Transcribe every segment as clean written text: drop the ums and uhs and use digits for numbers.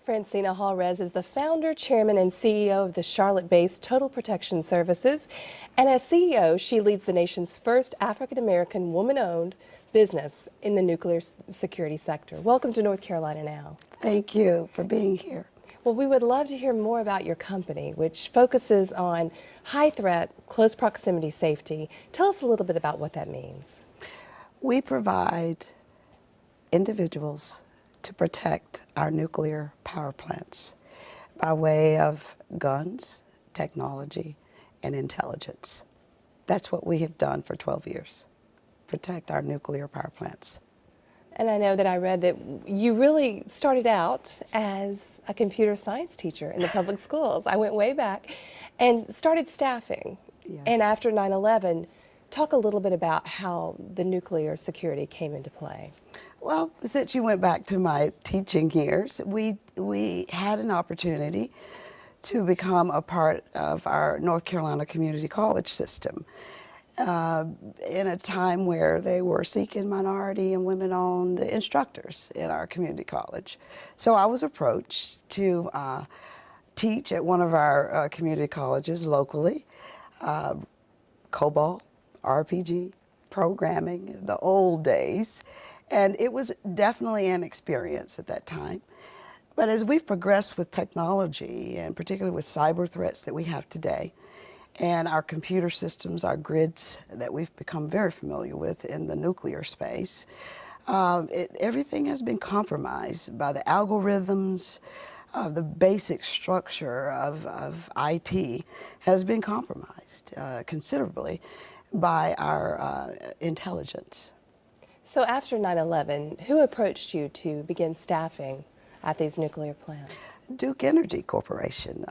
Francina Halres is the founder, chairman, and CEO of the Charlotte-based Total Protection Services. And as CEO, she leads the nation's first African-American woman-owned business in the nuclear security sector. Welcome to North Carolina Now. Thank you for being here. Well, we would love to hear more about your company, which focuses on high-threat, close proximity safety. Tell us a little bit about what that means. We provide individuals to protect our nuclear power plants by way of guns, technology, and intelligence. That's what we have done for 12 years, protect our nuclear power plants. And I know that I read that you really started out as a computer science teacher in the public schools. I went way back and started staffing. Yes. And after 9/11, talk a little bit about how the nuclear security came into play. Well, since you went back to my teaching years, we had an opportunity to become a part of our North Carolina community college system in a time where they were seeking minority and women-owned instructors in our community college. So I was approached to teach at one of our community colleges locally, COBOL, RPG, programming, the old days. And it was definitely an experience at that time. But as we've progressed with technology, and particularly with cyber threats that we have today, and our computer systems, our grids that we've become very familiar with in the nuclear space, everything has been compromised by the algorithms. The basic structure of IT has been compromised considerably by our intelligence. So after 9/11, who approached you to begin staffing at these nuclear plants? Duke Energy Corporation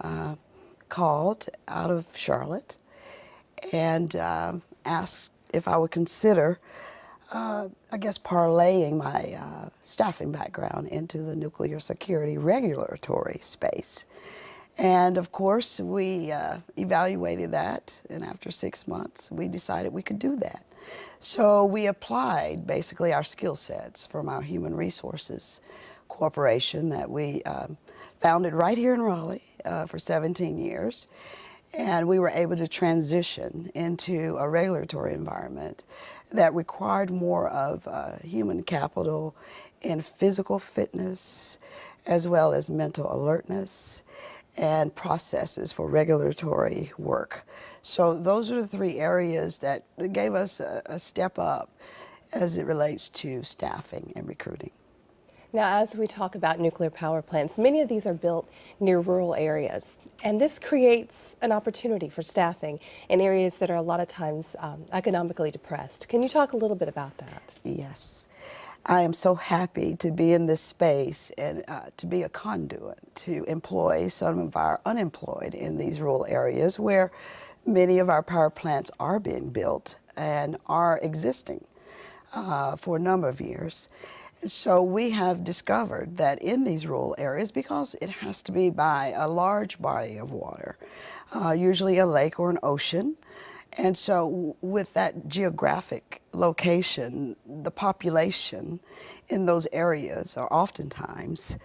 called out of Charlotte and asked if I would consider, I guess, parlaying my staffing background into the nuclear security regulatory space. And of course, we evaluated that, and after 6 months, we decided we could do that. So we applied basically our skill sets from our human resources corporation that we founded right here in Raleigh for 17 years. And we were able to transition into a regulatory environment that required more of human capital in physical fitness, as well as mental alertness and processes for regulatory work. So those are the three areas that gave us a step up as it relates to staffing and recruiting. Now, as we talk about nuclear power plants, many of these are built near rural areas, and this creates an opportunity for staffing in areas that are a lot of times economically depressed. Can you talk a little bit about that? Yes. I am so happy to be in this space and to be a conduit to employ some of our unemployed in these rural areas where many of our power plants are being built and are existing for a number of years. So we have discovered that in these rural areas, because it has to be by a large body of water, usually a lake or an ocean, and so with that geographic location, the population in those areas are oftentimes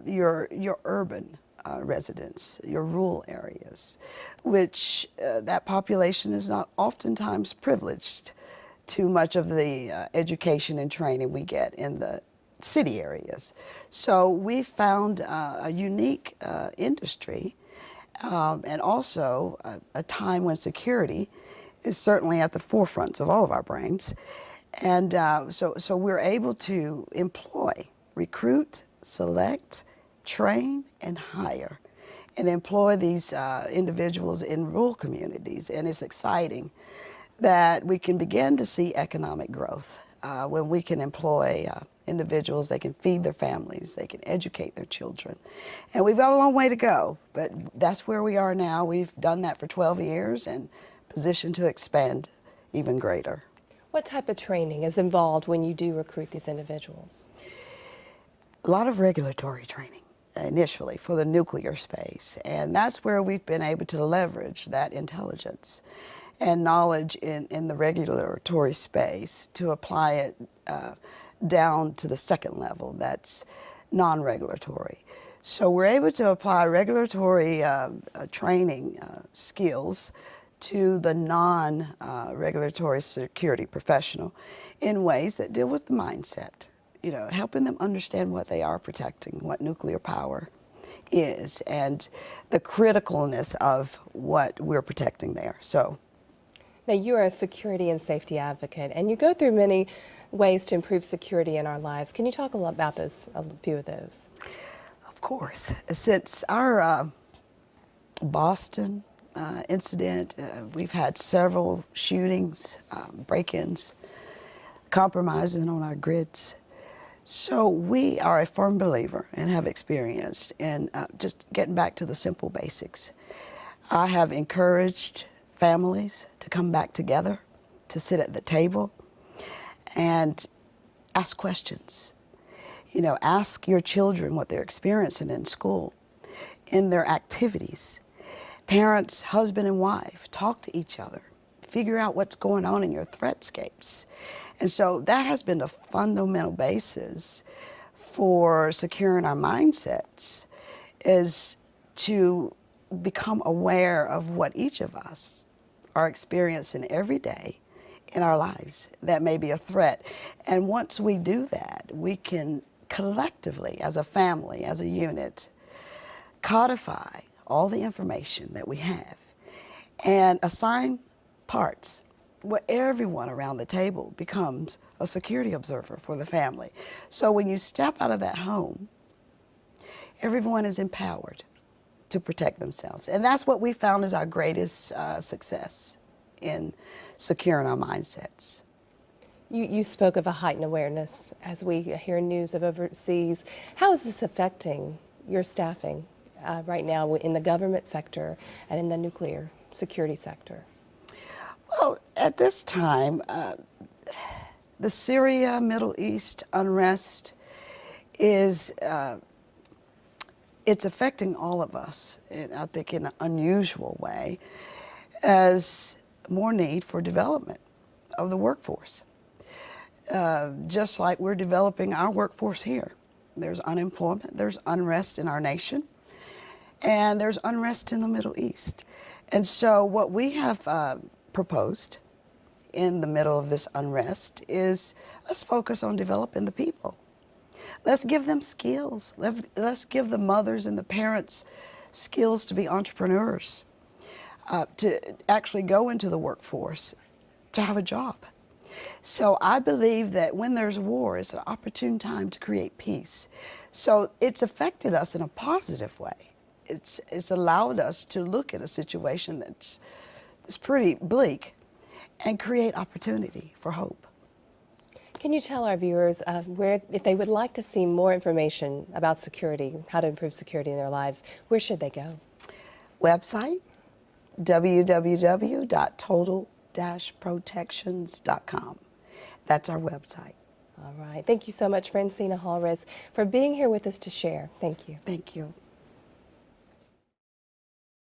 your urban residents, your rural areas, which that population is not oftentimes privileged to much of the education and training we get in the city areas. So we found a unique industry and also a time when security is certainly at the forefront of all of our brains. And so we're able to employ, recruit, select, train, and hire, and employ these individuals in rural communities. And it's exciting that we can begin to see economic growth when we can employ individuals. They can feed their families, they can educate their children. And we've got a long way to go, but that's where we are now. We've done that for 12 years and positioned to expand even greater. What type of training is involved when you do recruit these individuals? A lot of regulatory training initially for the nuclear space, and that's where we've been able to leverage that intelligence and knowledge in the regulatory space to apply it down to the second level, that's non-regulatory. So we're able to apply regulatory training skills to the non-regulatory security professional in ways that deal with the mindset, helping them understand what they are protecting, what nuclear power is, and the criticalness of what we're protecting there. So, now, you are a security and safety advocate, and you go through many ways to improve security in our lives. Can you talk a lot about those, a few of those? of course, since our Boston incident, we've had several shootings, break-ins, compromising on our grids. So we are a firm believer and have experienced in just getting back to the simple basics. I have encouraged families to come back together, to sit at the table and ask questions. Ask your children what they're experiencing in school, in their activities. Parents, husband and wife, talk to each other. Figure out what's going on in your threatscapes. And so that has been the fundamental basis for securing our mindsets, is to become aware of what each of us are experiencing every day in our lives that may be a threat. And once we do that, we can collectively, as a family, as a unit, codify all the information that we have and assign parts where everyone around the table becomes a security observer for the family. So when you step out of that home, everyone is empowered to protect themselves. And that's what we found is our greatest success in securing our mindsets. You spoke of a heightened awareness as we hear news of overseas. How is this affecting your staffing right now in the government sector and in the nuclear security sector? Well, at this time, the Syria, Middle East unrest is it's affecting all of us, I think in an unusual way, as more need for development of the workforce. Just like we're developing our workforce here. There's unemployment, there's unrest in our nation, and there's unrest in the Middle East. And so what we have proposed in the middle of this unrest is let's focus on developing the people. Let's give them skills. Let's give the mothers and the parents skills to be entrepreneurs, to actually go into the workforce, to have a job. So I believe that when there's war, it's an opportune time to create peace. So it's affected us in a positive way. It's allowed us to look at a situation that's pretty bleak and create opportunity for hope. Can you tell our viewers where, if they would like to see more information about security, how to improve security in their lives, where should they go? Website, www.total-protections.com. That's our website. All right. Thank you so much, Francina Halres, for being here with us to share. Thank you. Thank you.